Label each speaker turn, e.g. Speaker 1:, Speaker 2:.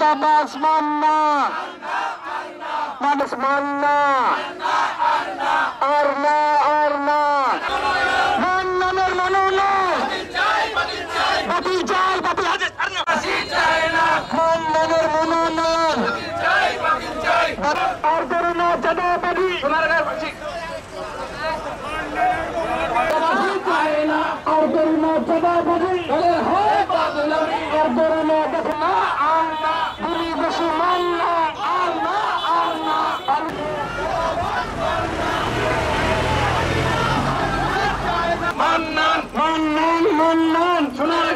Speaker 1: চাঁদাবাজ মান্না মানুষ মান্না আর না মান্নানের মনোনয়ন বাতিল চাই মান্নানের মনোনয়ন আর করো না চাঁদাবাজি আর করো না চাঁদাবাজি আর করো না দেখো না গুলি বেশি মান্না মান্নান শোনা